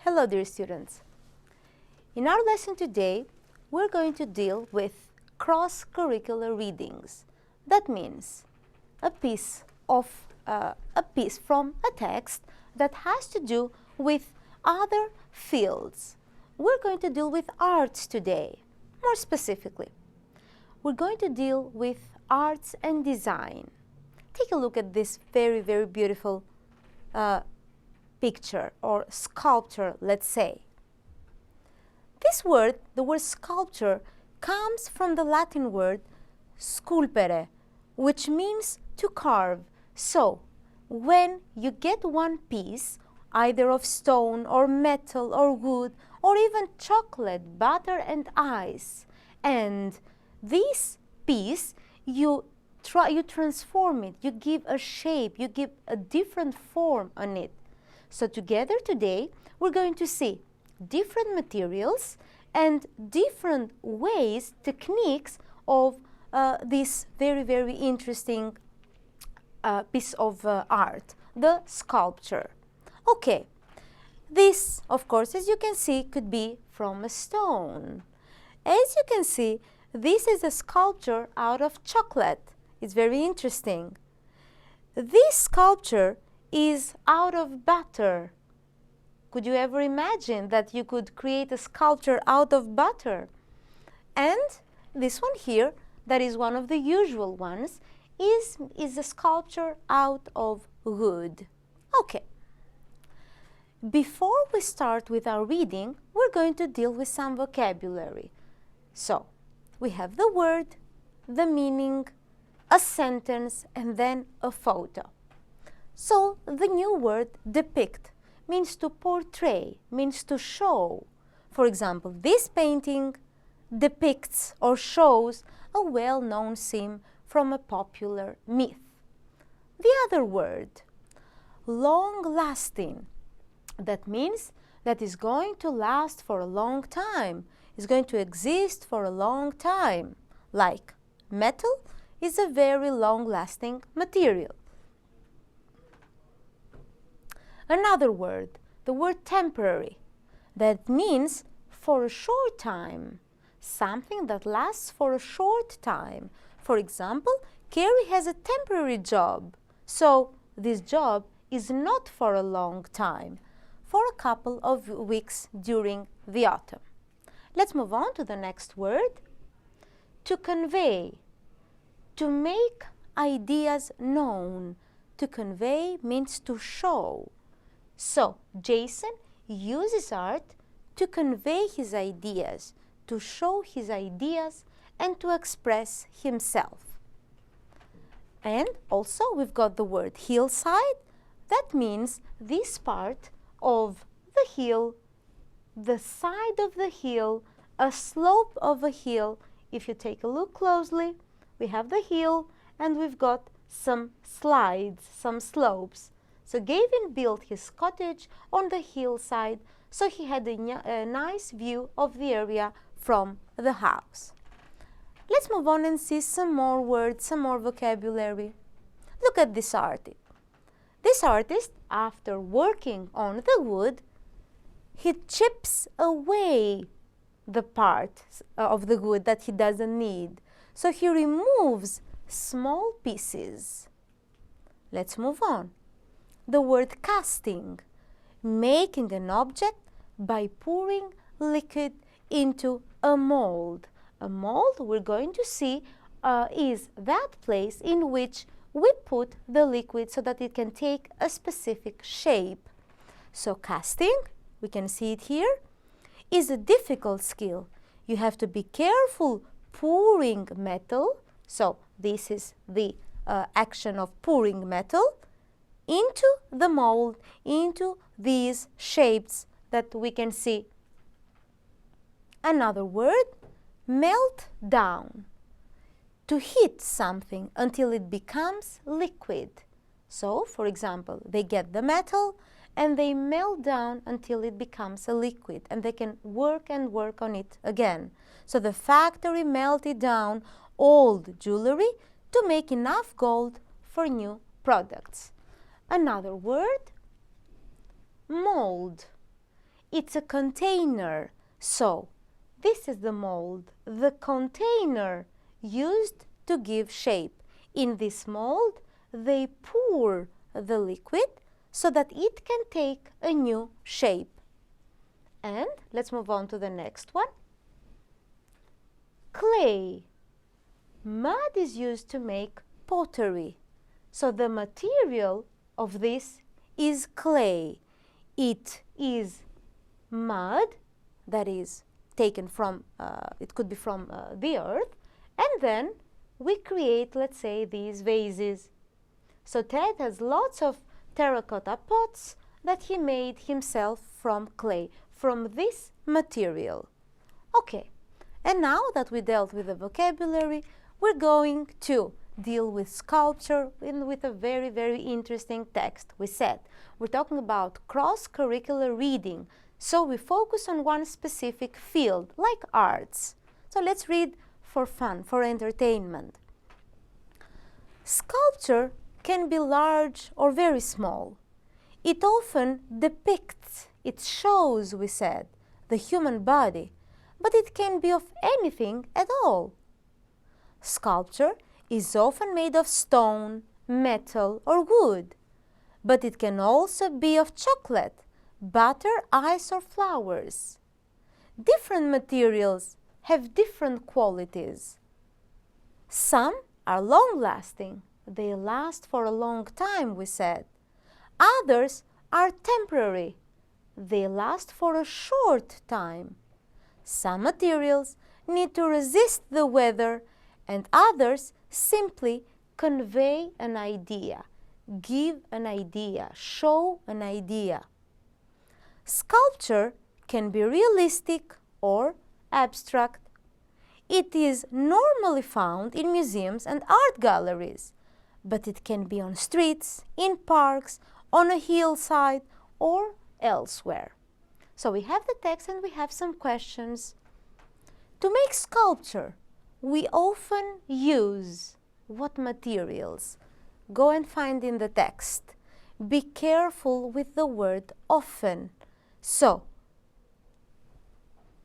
Hello dear students. In our lesson today, we're going to deal with cross-curricular readings. That means a piece from a text that has to do with other fields. We're going to deal with arts today. More specifically, we're going to deal with arts and design. Take a look at this very beautiful picture or sculpture, let's say. This word, the word sculpture, comes from the Latin word sculpere, which means to carve. So, when you get one piece, either of stone or metal or wood or even chocolate, butter and ice, and this piece you transform it, you give a shape, you give a different form on it. So together today we're going to see different materials and different ways, techniques of this very interesting piece of art, the sculpture. Okay, this of course, as you can see, could be from a stone. As you can see, this is a sculpture out of chocolate. It's very interesting. This sculpture is out of butter. Could you ever imagine that you could create a sculpture out of butter? And this one here, that is one of the usual ones, is a sculpture out of wood. Okay. Before we start with our reading, we're going to deal with some vocabulary. So, we have the word, the meaning, a sentence, and then a photo. So, the new word depict means to portray, means to show. For example, this painting depicts or shows a well-known scene from a popular myth. The other word, long-lasting, that means that is going to last for a long time, is going to exist for a long time. Like metal is a very long-lasting material. Another word, the word temporary, that means for a short time, something that lasts for a short time. For example, Carrie has a temporary job, so this job is not for a long time, for a couple of weeks during the autumn. Let's move on to the next word. To convey, to make ideas known. To convey means to show. So, Jason uses art to convey his ideas, to show his ideas, and to express himself. And also we've got the word hillside. That means this part of the hill, the side of the hill, a slope of a hill. If you take a look closely, we have the hill and we've got some slides, some slopes. So Gavin built his cottage on the hillside, so he had a nice view of the area from the house. Let's move on and see some more words, some more vocabulary. Look at this artist. This artist, after working on the wood, he chips away the part of the wood that he doesn't need. So he removes small pieces. Let's move on. The word casting, making an object by pouring liquid into a mold. A mold, we're going to see, is that place in which we put the liquid so that it can take a specific shape. So casting, we can see it here, is a difficult skill. You have to be careful pouring metal. So this is the action of pouring metal into the mold, into these shapes that we can see. Another word, melt down. To heat something until it becomes liquid. So, for example, they get the metal and they melt down until it becomes a liquid, and they can work and work on it again. So the factory melted down old jewelry to make enough gold for new products. Another word, mold. It's a container. So, this is the mold, the container used to give shape. In this mold, they pour the liquid so that it can take a new shape. And let's move on to the next one. Clay. Mud is used to make pottery. So the material of this is clay. It is mud that is taken from, it could be from the earth, and then we create, let's say, these vases. So Ted has lots of terracotta pots that he made himself from clay, from this material. Okay, and now that we dealt with the vocabulary, we're going to deal with sculpture and with a very, very interesting text. We said we're talking about cross-curricular reading, so we focus on one specific field, like arts. So let's read for fun, for entertainment. Sculpture can be large or very small. It often depicts, it shows, we said, the human body, but it can be of anything at all. Sculpture is often made of stone, metal, or wood, but it can also be of chocolate, butter, ice, or flowers. Different materials have different qualities. Some are long-lasting. They last for a long time, we said. Others are temporary. They last for a short time. Some materials need to resist the weather, and others simply convey an idea, give an idea, show an idea. Sculpture can be realistic or abstract. It is normally found in museums and art galleries, but it can be on streets, in parks, on a hillside, or elsewhere. So we have the text and we have some questions. To make sculpture, we often use what materials? Go and find in the text. Be careful with the word often. So,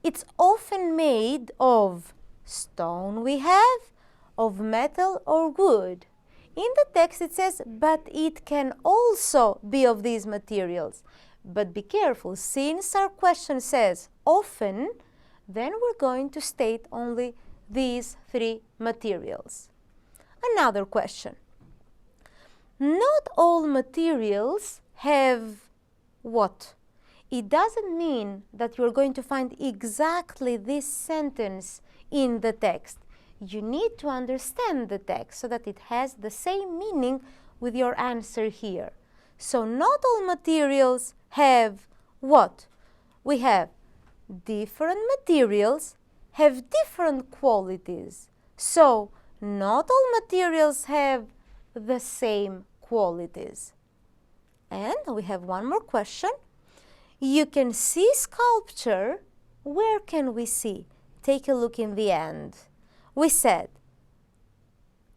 it's often made of stone we have, of metal or wood. In the text it says, but it can also be of these materials. But be careful, since our question says often, then we're going to state only these three materials. Another question. Not all materials have what? It doesn't mean that you're going to find exactly this sentence in the text. You need to understand the text so that it has the same meaning with your answer here. So not all materials have what? We have different materials have different qualities. So not all materials have the same qualities. And we have one more question. You can see sculpture. Where can we see? Take a look in the end. We said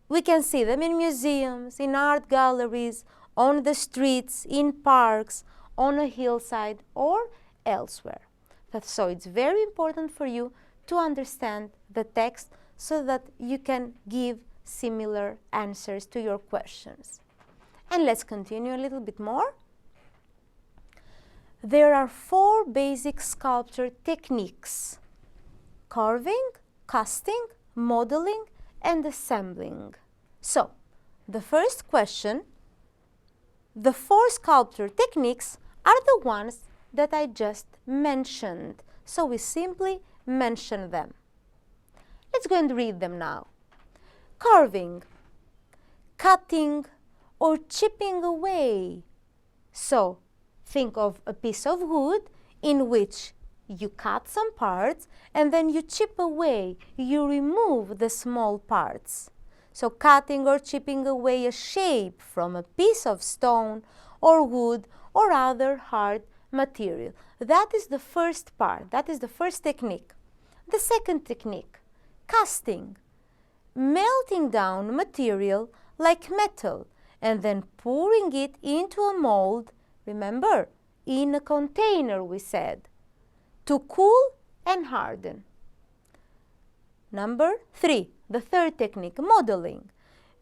we can see them in museums, in art galleries, on the streets, in parks, on a hillside, or elsewhere. So it's very important for you to understand the text so that you can give similar answers to your questions. And let's continue a little bit more. There are 4 basic sculpture techniques: carving, casting, modeling, and assembling. So, the first question, the 4 sculpture techniques are the ones that I just mentioned. So we simply mention them. Let's go and read them now. Carving, cutting or chipping away. So think of a piece of wood in which you cut some parts and then you chip away, you remove the small parts. So cutting or chipping away a shape from a piece of stone or wood or other hard material. That is the first part, that is the first technique. The second technique, casting, melting down material like metal and then pouring it into a mold, remember, in a container we said. to cool and harden. Number 3, the third technique, modeling.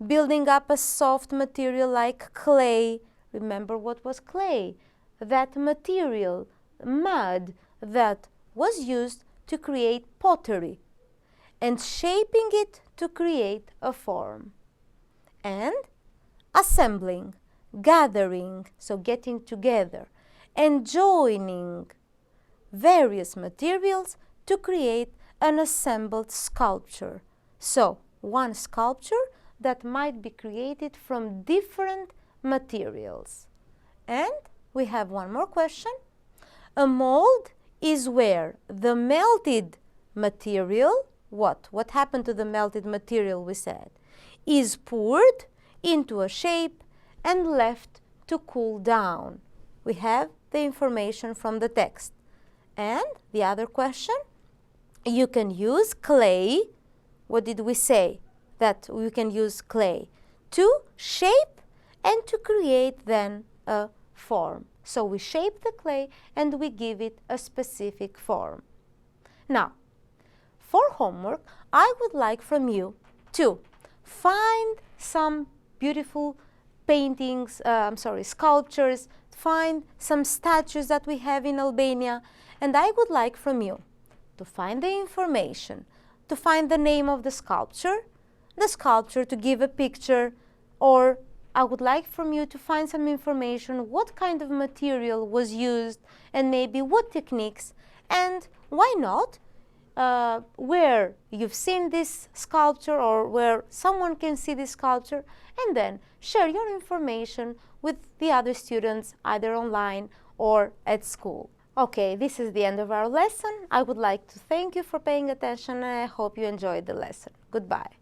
Building up a soft material like clay. Remember what was clay? That material, mud, that was used to create pottery, and shaping it to create a form. And assembling, gathering, so getting together, and joining various materials to create an assembled sculpture. So, one sculpture that might be created from different materials. And we have one more question. A mold is where the melted material, what happened to the melted material, we said, is poured into a shape and left to cool down. We have the information from the text. And the other question, you can use clay. What did we say? That we can use clay to shape and to create then a form. So we shape the clay and we give it a specific form. Now, for homework, I would like from you to find some beautiful paintings, sculptures, find some statues that we have in Albania, and I would like from you to find the information, to find the name of the sculpture to give a picture, or I would like from you to find some information what kind of material was used and maybe what techniques, and why not where you've seen this sculpture or where someone can see this sculpture, and then share your information with the other students either online or at school. Okay, this is the end of our lesson. I would like to thank you for paying attention and I hope you enjoyed the lesson. Goodbye.